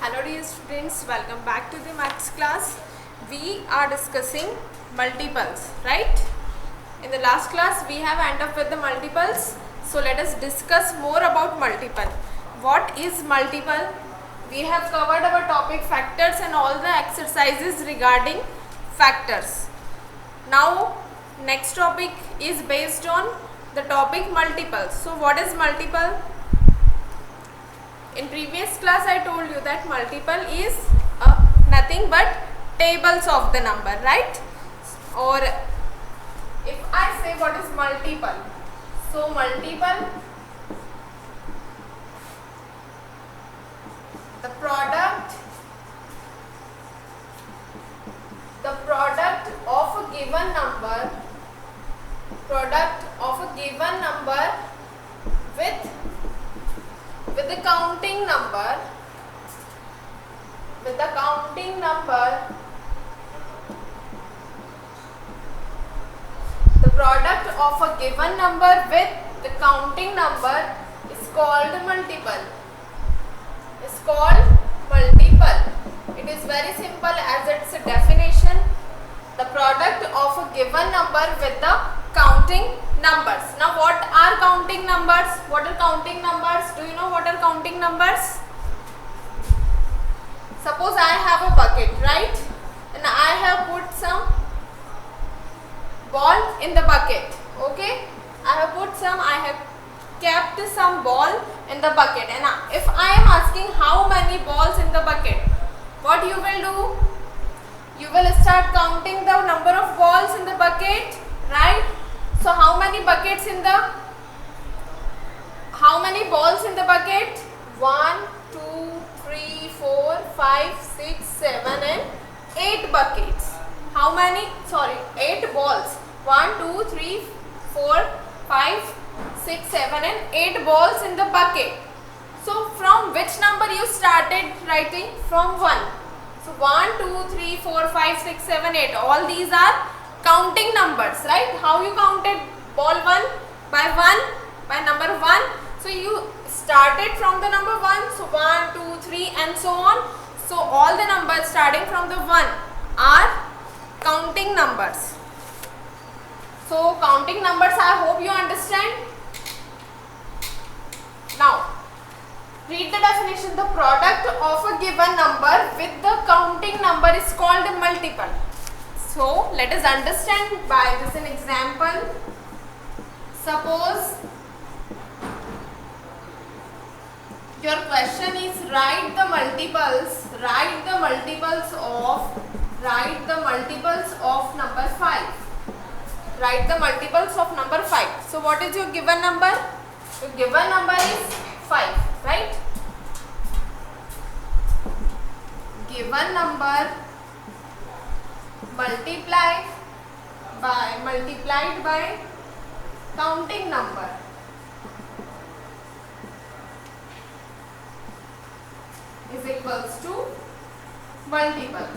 Hello dear students, welcome back to the maths class. We are discussing multiples, right? In the last class we have ended up with the multiples. So let us discuss more about multiple. What is multiple? We have covered our topic factors and all the exercises regarding factors. Now next topic is based on the topic multiples. So what is multiple? In previous class I told you that multiple is nothing but tables of the number, right? Or if I say what is multiple, so multiple, the product of a given number, with the counting number, the product of a given number with the counting number is called multiple. It is very simple as it's a definition. The product of a given number with the counting numbers. Now what are counting numbers? What are counting numbers? Do you know what are counting numbers? Suppose I have a bucket, right? And I have put some ball in the bucket. Okay? I have kept some ball in the bucket. And if I am asking how many balls in the bucket, what you will do? You will start counting the number of balls in the bucket, right? So how many balls in the bucket? 1, 2, 3, 4, 5, 6, 7 and 8 buckets. How many? 8 balls. 1, 2, 3, 4, 5, 6, 7 and 8 balls in the bucket. So from which number you started writing? From 1. So 1, 2, 3, 4, 5, 6, 7, 8. All these are counting numbers, right? How you counted ball 1? By number 1. So you started from the number 1. So 1, 2, 3 and so on. So all the numbers starting from the 1 are counting numbers. So counting numbers, I hope you understand. Now read the definition. The product of a given number with the counting number is called a multiple. So let us understand by this an example. Suppose your question is write the multiples of number 5. Write the multiples of number 5. So what is your given number? Your given number is 5, right? Given number multiplied by counting number is equals to multiple.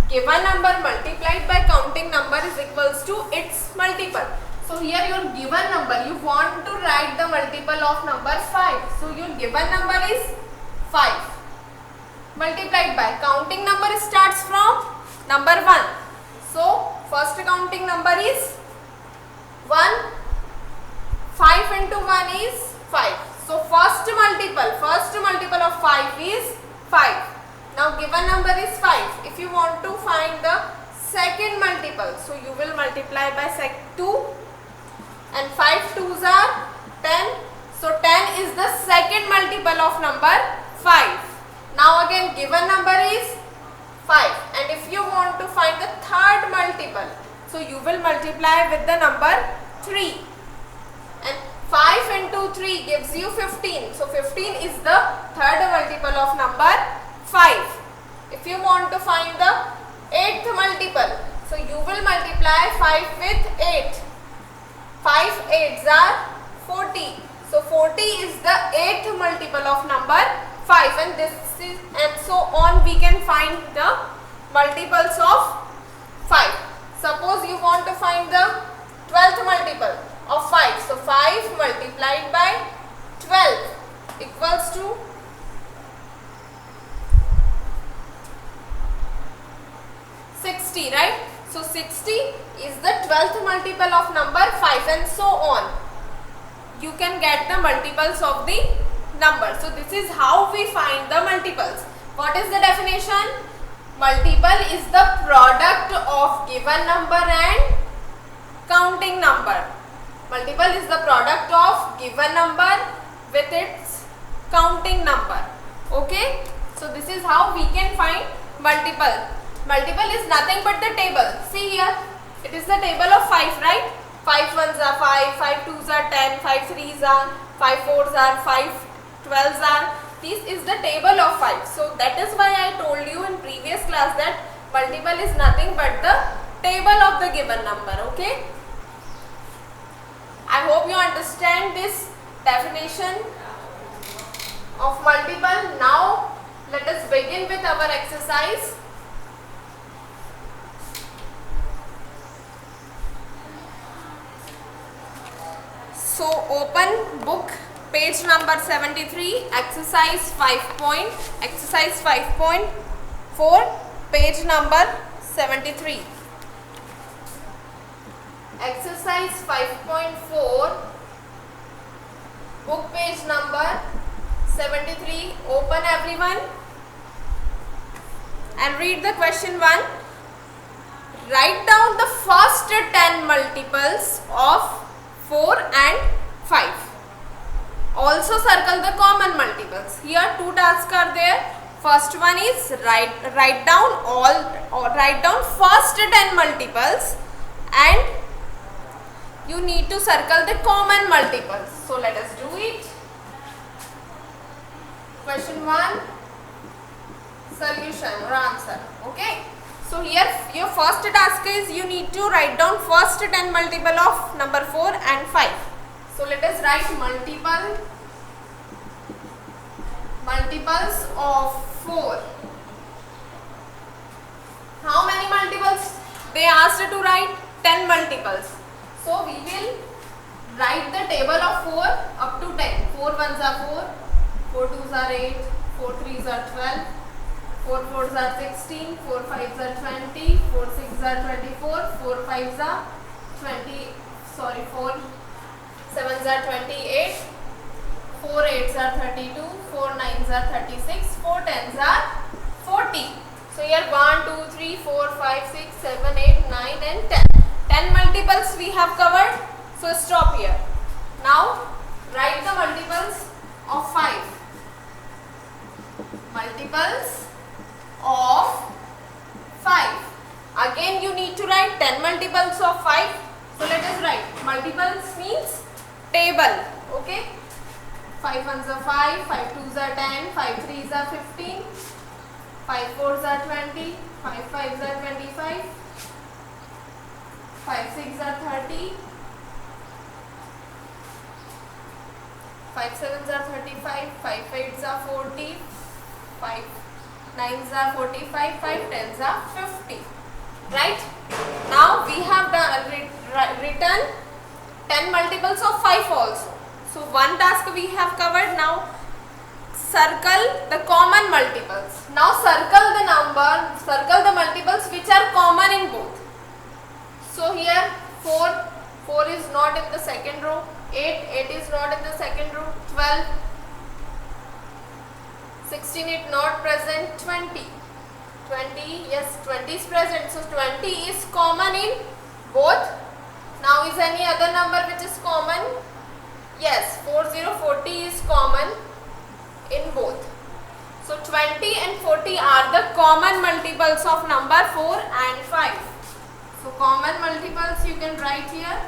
Given number multiplied by counting number is equals to its multiple. So here your given number, you want to write the multiple of number 5. So your given number is 5 multiplied by counting number starts from number 1. So first counting number is 1. 5 into 1 is 5. So first multiple of 5 is 5. Now given number is 5. If you want to find the second multiple, so you will multiply by 2 and 5 2s are 10. So 10 is the second multiple of number 5. Now again given number is 5 and if you want to find the third multiple, so you will multiply with the number 3 and 5 into 3 gives you 15. So 15 is the third multiple of number 5. If you want to find the 8th multiple, so you will multiply 5 with 8. 5 8s are 40. So 40 is the 8th multiple of number 5 and so on we can find the multiples of 5. Suppose you want to find the 12th multiple of 5. So 5 multiplied by 12 equals to 12th multiple of number 5 and so on. You can get the multiples of the number. So this is how we find the multiples. What is the definition? Multiple is the product of given number and counting number. Multiple is the product of given number with its counting number. Okay. So this is how we can find multiple. Multiple is nothing but the table. See here. It is the table of 5, right? 5 ones are 5, 5 2s are 10, 5 3s are, 5 4s are, 5 12s are. This is the table of 5. So that is why I told you in previous class that multiple is nothing but the table of the given number. Okay. I hope you understand this definition of multiple. Now let us begin with our exercise. So open book, page number 73, exercise 5.4, page number 73. Exercise 5.4, book page number 73. Open everyone and read the question 1. Write down the first 10 multiples of 4 and 5. Also circle the common multiples. Here two tasks are there. First one is write down first 10 multiples and you need to circle the common multiples. So let us do it. Question 1, solution or answer. Okay. So here your first task is you need to write down first 10 multiple of number 4 and 5. So let us write multiples of 4. How many multiples they asked to write? 10 multiples. So we will write the table of 4 up to 10. 4 ones are 4, 4 twos are 8, 4 threes are 12, 4 fours are 16, 4 fives are 20, 4 sixes are 24, 4 fives are 4 sevens are 28, 4 eights are 32, 4 nines are 36, 4 tens are 40. So here 1, 2, 3, 4, 5, 6, 7, 8, 9 and 10. 10 multiples we have covered. So stop here. Now write the multiples of 5. Multiples of 5. Again you need to write 10 multiples of 5. So let us write. Multiples means table. Okay. 5 ones are 5, 5 twos are 10, 5 threes are 15, 5 fours are 20, 5 fives are 25, 5 sixes are 30, 5 sevens are 35, 5 eights are 40, 5 nines are 45, 5 tens are 50. Right? Now we have written 10 multiples of 5 also. So one task we have covered. Now circle the common multiples. Now circle the multiples which are common in both. So here 4 is not in the second row, 8 is not in the second row, 12, 16 is not present, 20, yes 20 is present. So 20 is common in both. Now is any other number which is common? Yes, 40 is common in both. So 20 and 40 are the common multiples of number 4 and 5. So common multiples you can write here.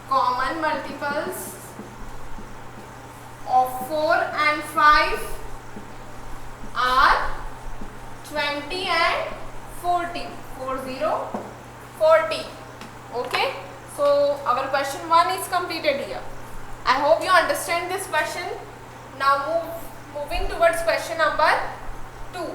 Common multiples of 4 and 5 are 20 and 40. 40. Okay. So our question 1 is completed here. I hope you understand this question. Now moving towards question number 2.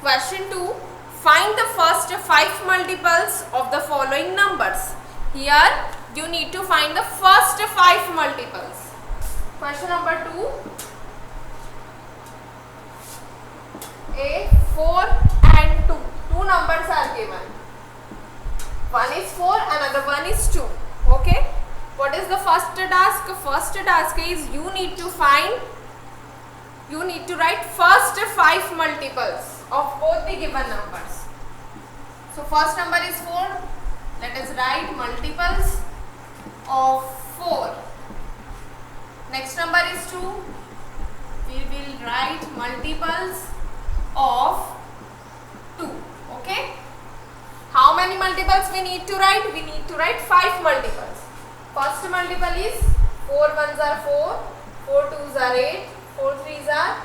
Question 2. Find the first 5 multiples of the following numbers. Here you need to find the first 5 multiples. Question number 2. A, 4 and 2. Two numbers are given. One is 4, another one is 2. Okay. What is the first task? First task is you need to write first 5 multiples of both the given numbers. So first number is 4. Let us write multiples of 4. Next number is 2. We will write multiples of 2. Okay. How many multiples we need to write? We need to write 5 multiples. First multiple is 4 ones are 4, 4 twos are 8, 4 threes are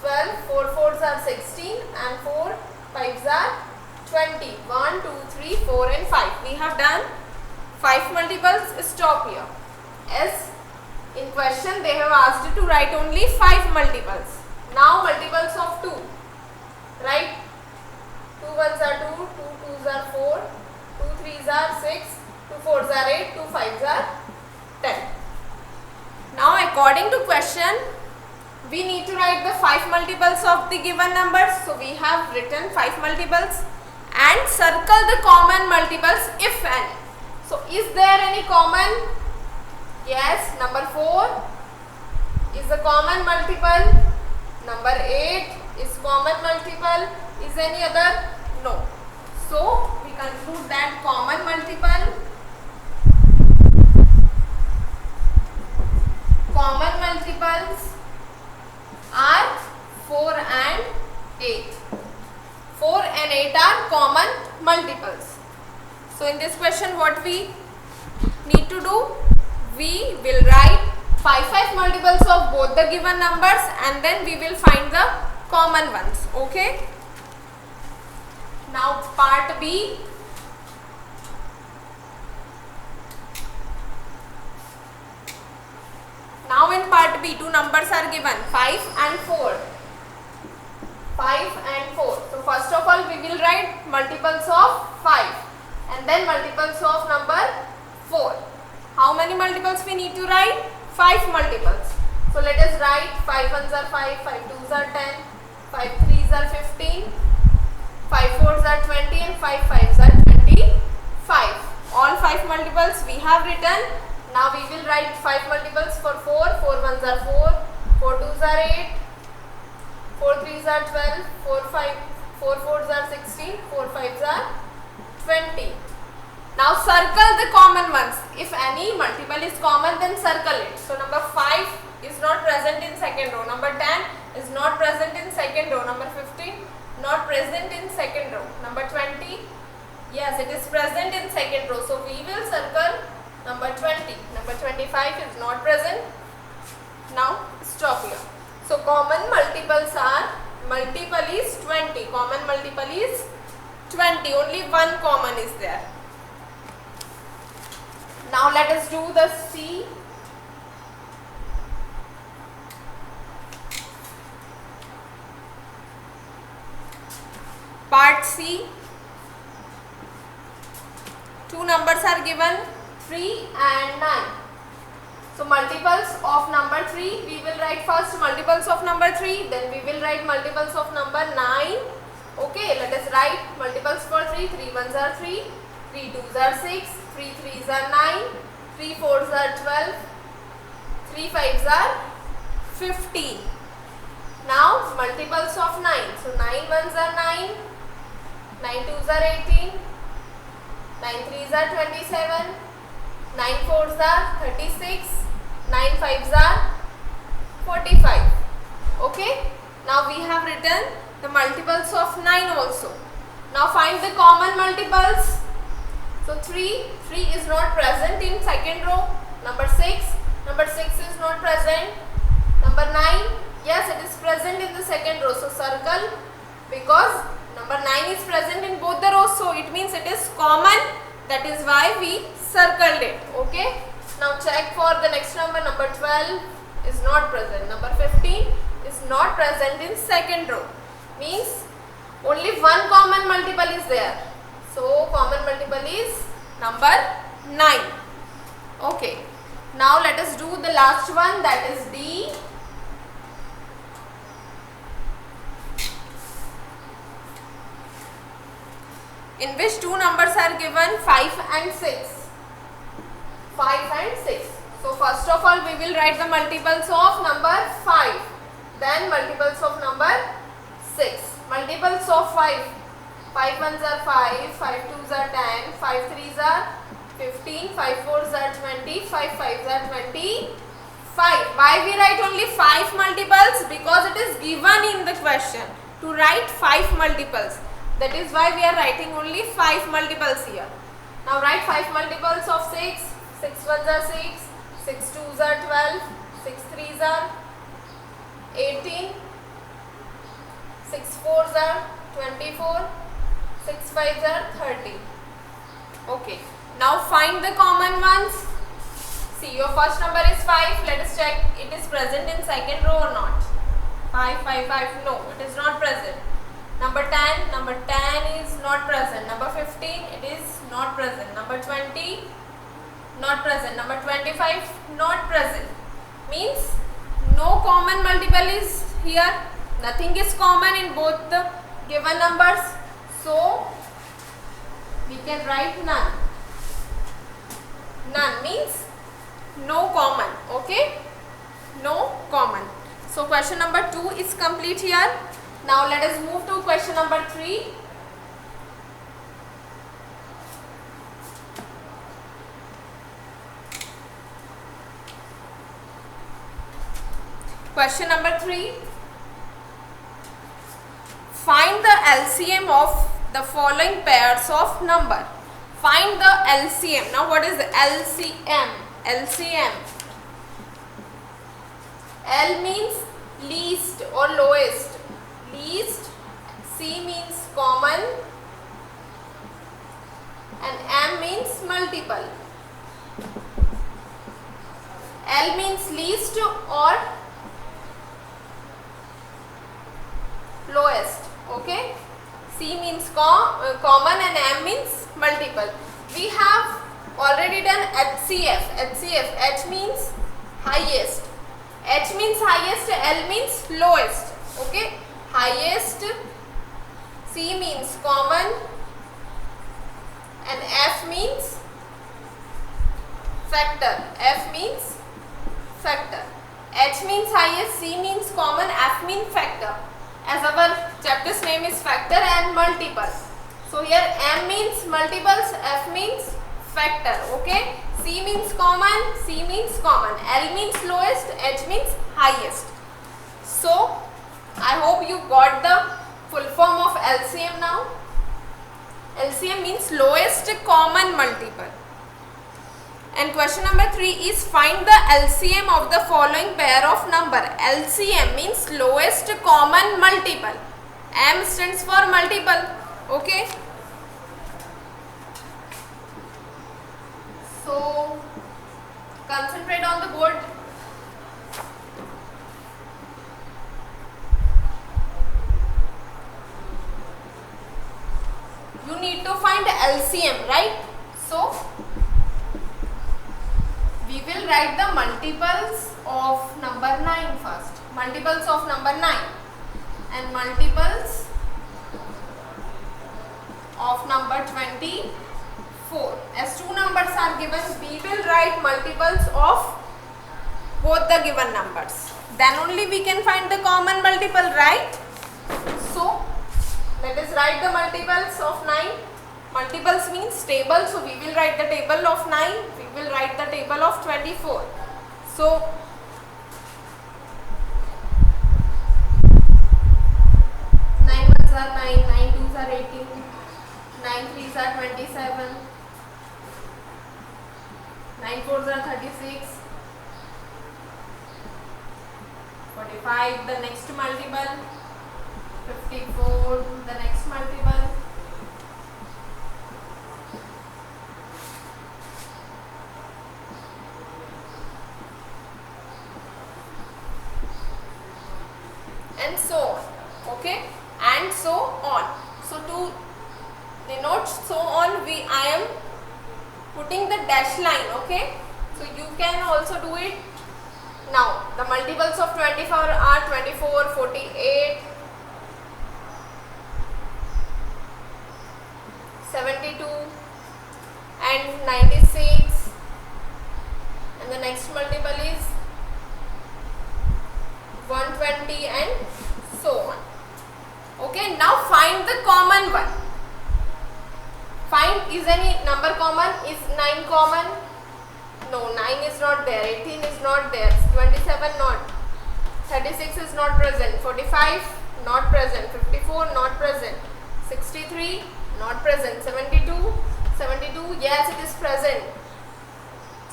12, 4 fours are 16 and 4 fives are 20. 1, 2, 3, 4 and 5. We have done 5 multiples. Stop here. As in question they have asked to write only 5 multiples. Now multiples of 2. Right? 2 ones are 2, 2 twos are 4, 2 threes are 6, 2 fours are 8, 2 fives are 10. Now according to question, we need to write the 5 multiples of the given numbers. So we have written 5 multiples and circle the common multiples if any. So is there any common? Yes, number 4 is a common multiple. Number 8 is common multiple. Is any other? No. So we conclude that common multiples are 4 and 8. 4 and 8 are common multiples. So in this question what we need to do? We will write 5 multiples of both the given numbers and then we will find the common ones. Okay. Now part B. Now in part B, two numbers are given, 5 and 4. 5 and 4. So first of all we will write multiples of 5 and then multiples of number 4. How many multiples we need to write? 5 multiples. So let us write 5 ones are 5, 5 twos are 10, 5 threes are 15, 5 fours are 20 and 5 fives are 25. All 5 multiples we have written. Now we will write 5 multiples for 4. 4 ones are 4, 4 twos are 8, 4 threes are 12, 4 fours are 16, 4 fives are 20. Now circle the common ones. If any multiple is common then circle it. So number 5 is not present in second row. Number 10 is not present in second row. Number 15 not present in second row. Number 20, yes, it is present in second row. So we will circle number 20. Number 25 is not present. Now stop here. So common multiples are, multiple is 20. Common multiple is 20. Only one common is there. Now let us do the C. Part C. Two numbers are given, 3 and 9. So multiples of number 3, we will write first multiples of number 3, then we will write multiples of number 9. Okay, let us write multiples for 3. 3 ones are 3, 3 twos are 6, 3 threes are 9, 3 fours are 12, 3 fives are 15. Now multiples of 9. So 9 ones are 9, 9 twos are 18, 9 threes are 27, 9 fours are 36, 9 fives are 45. Okay. Now we have written the multiples of 9 also. Now find the common multiples. So 3 is not present in second row. Number 6 is not present. Number 9, yes, it is present in the second row. So circle, because number 9 is present in both the rows. So it means it is common. That is why we circled it. Okay. Now check for the next number. Number 12 is not present. Number 15 is not present in second row. Means only one common multiple is there. So common multiple is number 9. Okay. Now let us do the last one, that is D. in which two numbers are given, 5 and 6. 5 and 6. So first of all we will write the multiples of number 5, then multiples of number 6. Multiples of 5. 5 ones are 5, 5 twos are 10, 5 threes are 15, 5 fours are 20, 5 fives are 25. Why we write only 5 multiples? Because it is given in the question to write 5 multiples. That is why we are writing only 5 multiples here. Now write 5 multiples of 6. 6 ones are 6, 6 twos are 12, 6 threes are 18, 6 fours are 24, 6 fives are 30. Okay. Now find the common ones. See, your first number is 5. Let us check it is present in second row or not. 5, 5, 5. No, it is not present. Number 10. Number 10 is not present. Number 15. It is not present. Number 20. Not present. Number 25. Not present. Means no common multiple is here. Nothing is common in both the given numbers. So we can write none. None means no common. Okay, no common. So question number 2 is complete here. Now let us move to question number 3. Question number 3. Find the LCM of the following pairs of number. Find the LCM. Now what is the LCM? LCM. L means least or lowest. Least. C means common. And M means multiple. L means least or lowest. Okay. C means common and M means multiple. We have already done HCF. HCF. H means highest. H means highest. L means lowest. Okay. Highest. C means common. And F means factor. F means factor. H means highest. C means common. F means factor. As our chapter's name is factor and multiple. So here M means multiples, F means factor. Okay. C means common, C means common. L means lowest, H means highest. So I hope you got the full form of LCM now. LCM means lowest common multiple. And question number 3 is find the LCM of the following pair of number. LCM means lowest common multiple. M stands for multiple. Okay. So concentrate on the board. You need to find LCM, right? So we will write the multiples of number 9 first. Multiples of number 9 and multiples of number 24. As two numbers are given, we will write multiples of both the given numbers. Then only we can find the common multiple, right? So let us write the multiples of 9. Multiples means table, so we will write the table of 9. We will write the table of 24. So 9 ones are 9, 9 twos are 18, 9 threes are 27, 9 fours are 36, 45 the next multiple, 54 the next multiple, 3 I am putting the dash line, okay. So you can also do it now. The multiples of 24 are 24, 48, 72 and 96, and the next multiple is 120 and so on. Okay, now find the common one. Find, is any number common? Is 9 common? No, 9 is not there, 18 is not there, 27 not, 36 is not present, 45 not present, 54 not present, 63 not present, 72 yes it is present.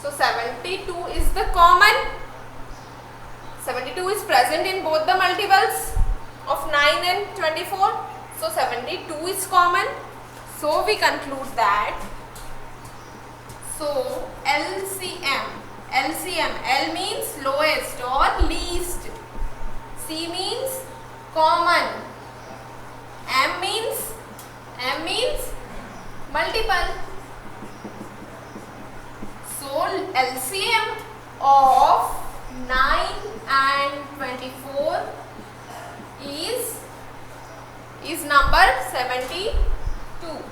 So 72 is the common. 72 is present in both the multiples of 9 and 24. So 72 is common. So we conclude that, so LCM, L means lowest or least, C means common, M means multiple. So LCM of 9 and 24 is number 72.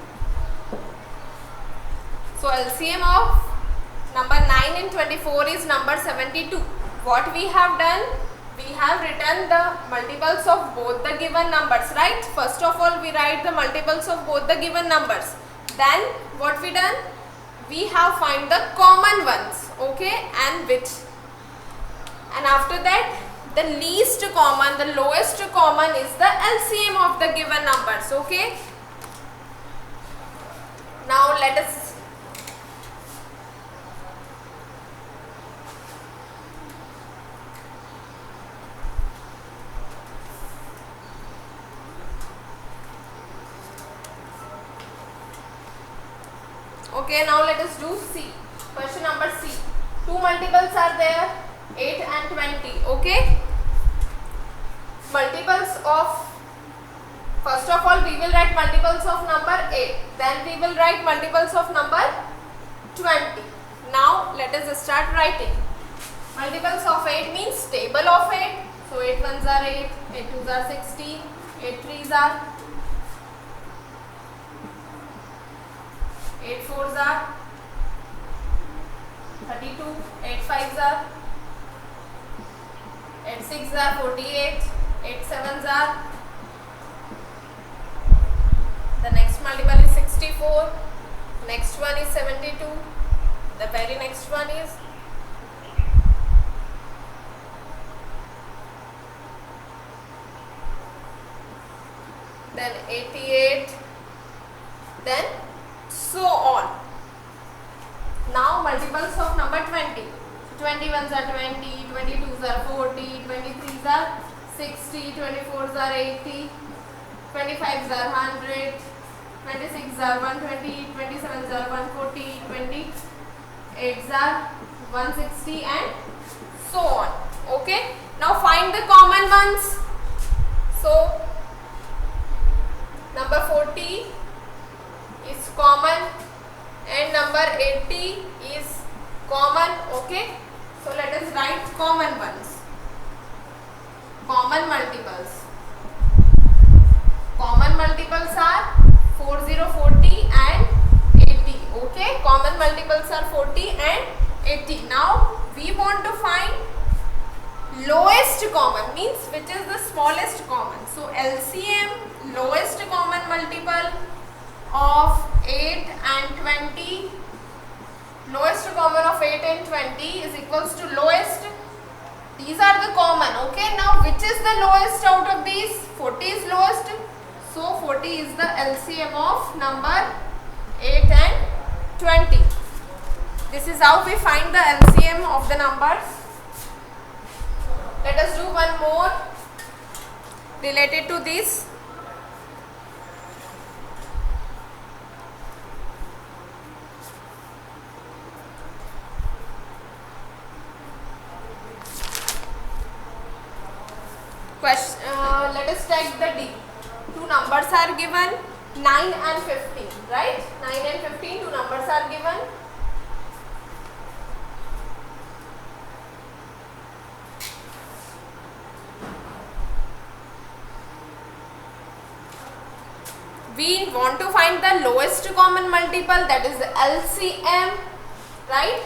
So LCM of number 9 and 24 is number 72. What we have done? We have written the multiples of both the given numbers, right? First of all, we write the multiples of both the given numbers. Then what we done? We have find the common ones, okay, and which. And after that, the least common, the lowest common is the LCM of the given numbers, okay. Now let us okay, now let us do C. Question number C. Two multiples are there, 8 and 20. Okay. Multiples of, first of all we will write multiples of number 8. Then we will write multiples of number 20. Now let us start writing. Multiples of 8 means table of 8. So 8 ones are 8, 8 twos are 16, 8 threes are 8 fours are 32, 8 fives are 8 sixes are 48, 8 sevens are, the next multiple is 64, next one is 72, the very next one is then 88, then so on. Now multiples of number 20. 21s are 20, 22s are 40, 23s are 60, 24s are 80, 25s are 100, 26s are 120, 27s are 140, 28s are 160 and so on. Okay. Now find the common ones. So number 40 is common and number 80 is common. Okay. So let us write common ones. Common multiples. Common multiples are 40, 40 and 80. Okay. Common multiples are 40 and 80. Now we want to find lowest common, means which is the smallest common. So LCM, lowest common multiple of 8 and 20, lowest common of 8 and 20 is equals to lowest. These are the common. Okay. Now which is the lowest out of these? 40 is lowest. So 40 is the LCM of number 8 and 20. This is how we find the LCM of the numbers. Let us do one more related to this. Let us take the D. Two numbers are given, 9 and 15, right? 9 and 15, two numbers are given. We want to find the lowest common multiple, that is LCM, right?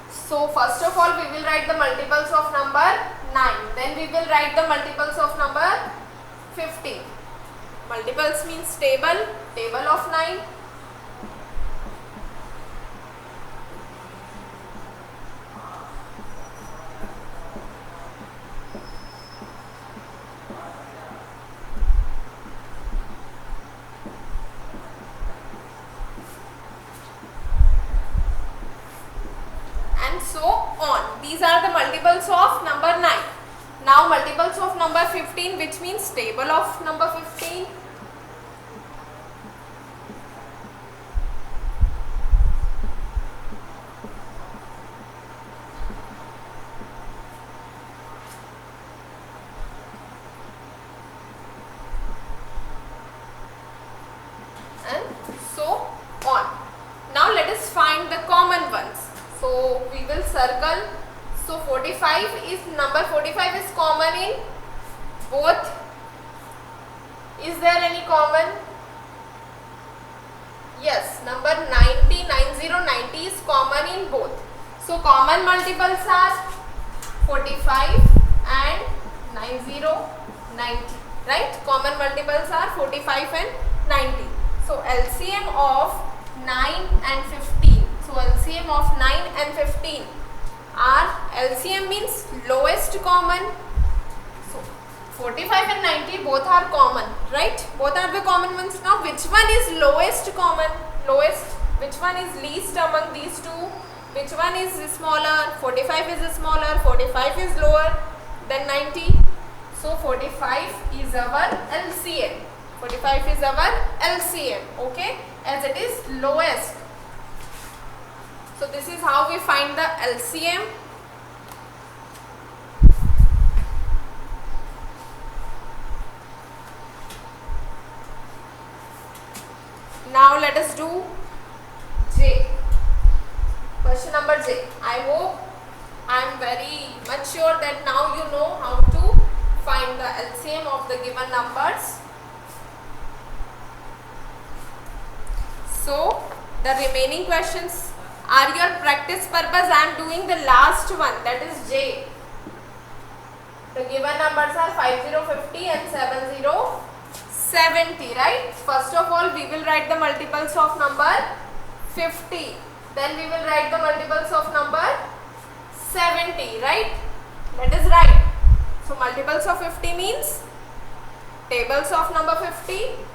So first of all we will write the multiples of number 9, then we will write the multiples of number 15. Multiples means table of 9. So on. These are the multiples of number 9. Now multiples of number 15, which means table of number 15. And so on. Now let us find the common ones. So we will circle. So 45 is common in both. Is there any common? Yes, number 90 is common in both. So common multiples are 45 and 90, right? Common multiples are 45 and 90. So LCM of 9 and 15. So LCM of 9 and 15 are, LCM means lowest common. So 45 and 90 both are common, right? Both are the common ones. Now which one is lowest common? Lowest, which one is least among these two? Which one is smaller? 45 is smaller, 45 is lower than 90. So 45 is our LCM. 45 is our LCM, okay? As it is lowest. So this is how we find the LCM. Now let us do J. Question number J. I hope I am very much sure that now you know how to find the LCM of the given numbers. So the remaining questions are your practice purpose. I am doing the last one, that is J. The given numbers are 50, 50 and 70, 70, right? First of all we will write the multiples of number 50. Then we will write the multiples of number 70, right? Let us write. So multiples of 50 means tables of number 50.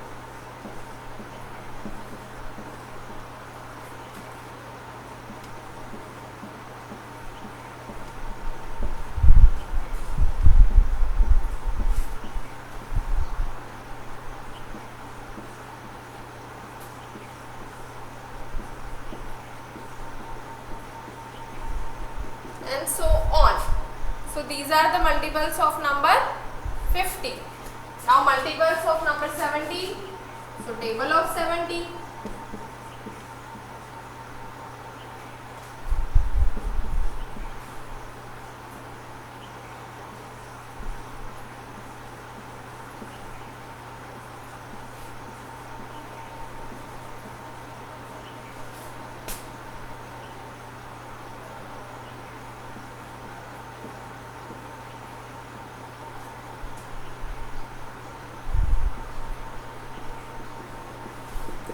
And so on. So these are the multiples of number 50. Now multiples of number 70. So table of 70.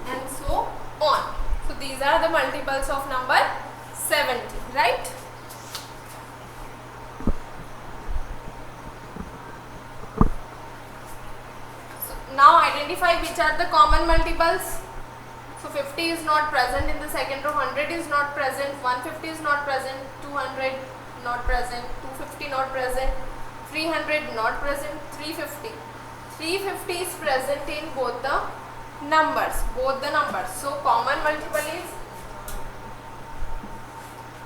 And so on. So these are the multiples of number 70, right? So now identify which are the common multiples. So 50 is not present in the second row, 100 is not present, 150 is not present, 200 not present, 250 not present, 300 not present, 350. 350 is present in both the numbers, So common multiple is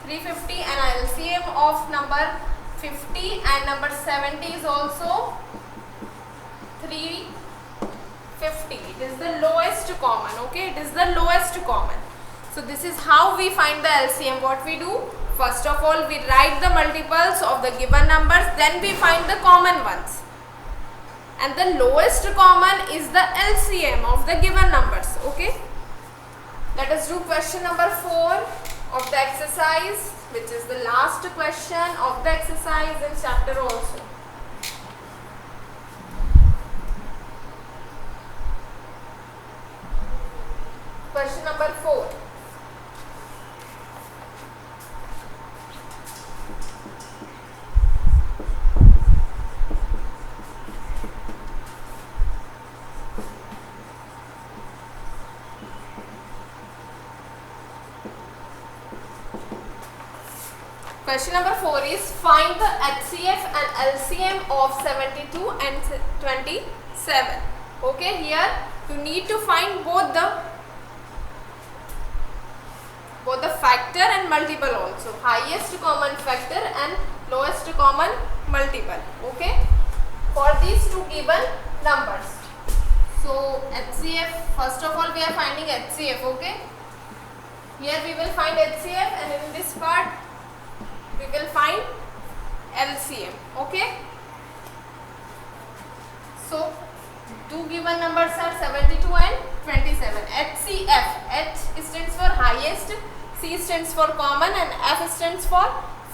350 and LCM of number 50 and number 70 is also 350. It is the lowest common, okay? It is the lowest common. So this is how we find the LCM. What we do? First of all, we write the multiples of the given numbers, then we find the common ones. and the lowest common is the LCM of the given numbers. Okay, let us do question number 4 of the exercise, which is the last question of the exercise in chapter also. Question number 4. Question number 4 is find the HCF and LCM of 72 and 27. Okay, here you need to find both the factor and multiple also, highest common factor and lowest common multiple. Okay, for these two given numbers. So HCF, first of all we are finding HCF. Okay, here we will find HCF, and in this part we will find LCM. Okay, so two given numbers are 72 and 27. HCF, H stands for highest, C stands for common, and F stands for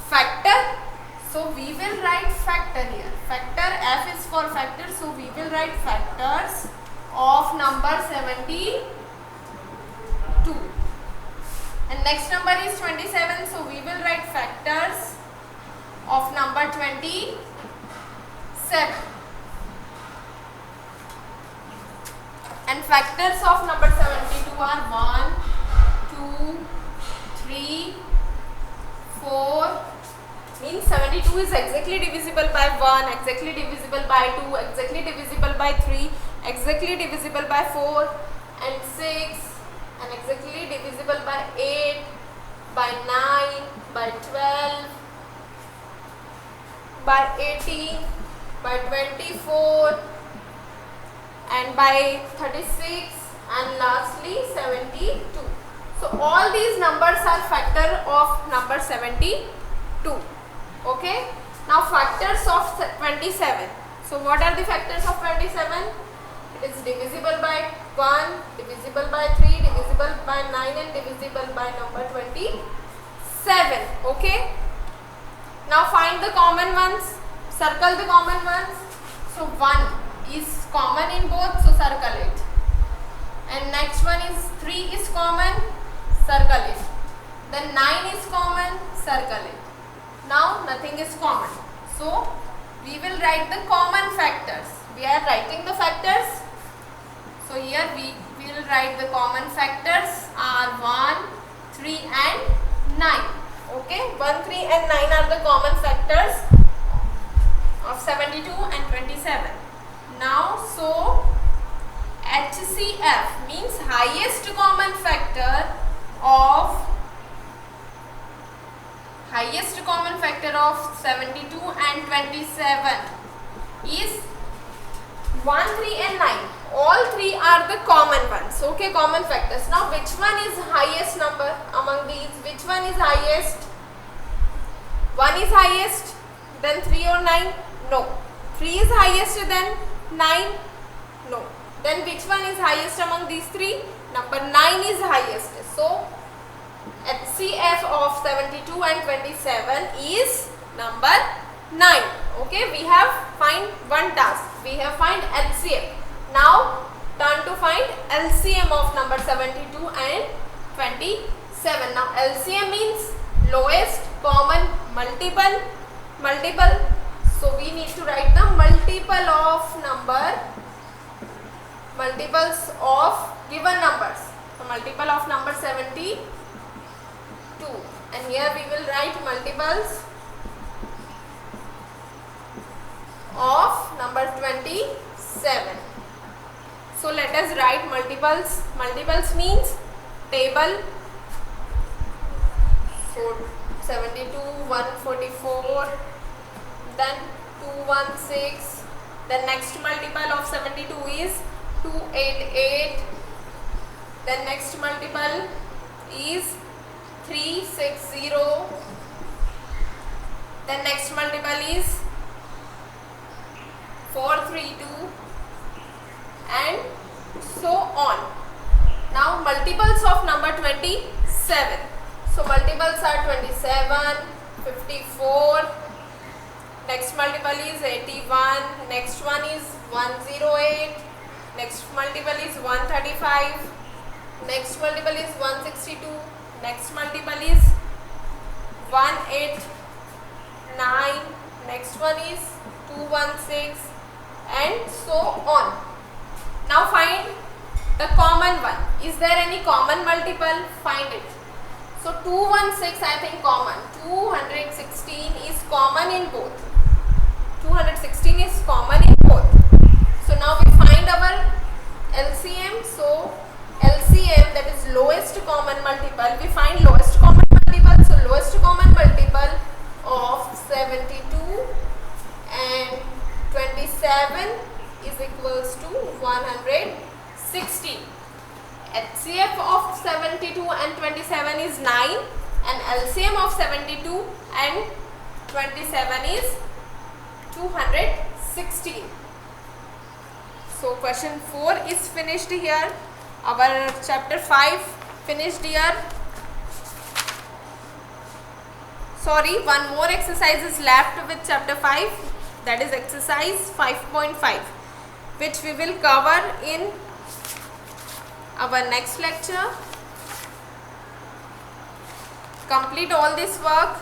factor. So we will write factor here. Factor, F is for factor, so we will write factors of number 72. And next number is 27, so we will write factors of number 27. And factors of number 72 are 1, 2, 3, 4. Means 72 is exactly divisible by 1, exactly divisible by 2, exactly divisible by 3, exactly divisible by 4 and 6, and exactly divisible by 8, by 9, by 12, by 18, by 24, and by 36, and lastly 72. So all these numbers are factor of number 72. Okay, now factors of 27. So what are the factors of 27? It is divisible by 1, divisible by 3, divisible by 9, and divisible by number 27. Okay, now find the common ones, circle the common ones. So 1 is common in both, so circle it. And next one is 3 is common, circle it. Then 9 is common, circle it. Now nothing is common, so we will write the common factors. We are writing the factors, so here we will write the common factors are 1, 3 and 9. Okay, 1, 3 and 9 are the common factors of 72 and 27. Now, so HCF means highest common factor of 72 and 27 is 1, 3 and 9. All three are the common ones. Okay, common factors. Now which one is highest number among these? Which one is highest? 1 is highest, then 3 or 9? No. 3 is highest, then 9? No. Then which one is highest among these three? Number 9 is highest. So HCF of 72 and 27 is number 9. Okay, we have find one task. We have find HCF. Now turn to find LCM of number 72 and 27. Now LCM means lowest common multiple. So we need to write the multiples of given numbers. So multiple of number 72, and here we will write multiples of number 27. So let us write multiples. Multiples means table. So 72, 144, then 216. The next multiple of 72 is 288. Then next multiple is 360. Then next multiple is 432 and so on. Now multiples of number 27. So multiples are 27, 54, next multiple is 81, next one is 108, next multiple is 135, next multiple is 162, next multiple is 189, next one is 216 and so on. Now find the common one. Is there any common multiple? Find it. So 216 I think common. 216 is common in both. 216 is common in both. So now we find our LCM. So LCM, that is lowest common multiple. We find lowest common multiple. So lowest common multiple of 72 and 27 is equals to 160. HCF of 72 and 27 is 9 and LCM of 72 and 27 is 216. So question 4 is finished here. Our chapter 5 finished here. Sorry, one more exercise is left with chapter 5, that is exercise 5.5, which we will cover in our next lecture. Complete all this work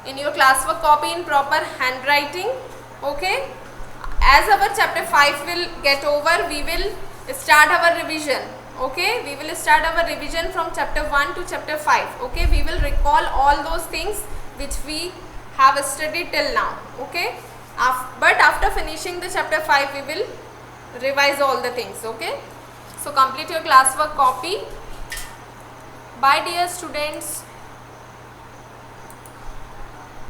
in your classwork copy in proper handwriting. Okay, as our chapter 5 will get over, we will start our revision. Okay, we will start our revision from chapter 1 to chapter 5. Okay, we will recall all those things which we have studied till now. Okay, but after finishing the chapter 5 we will revise all the things. Okay, so complete your classwork copy. Bye dear students.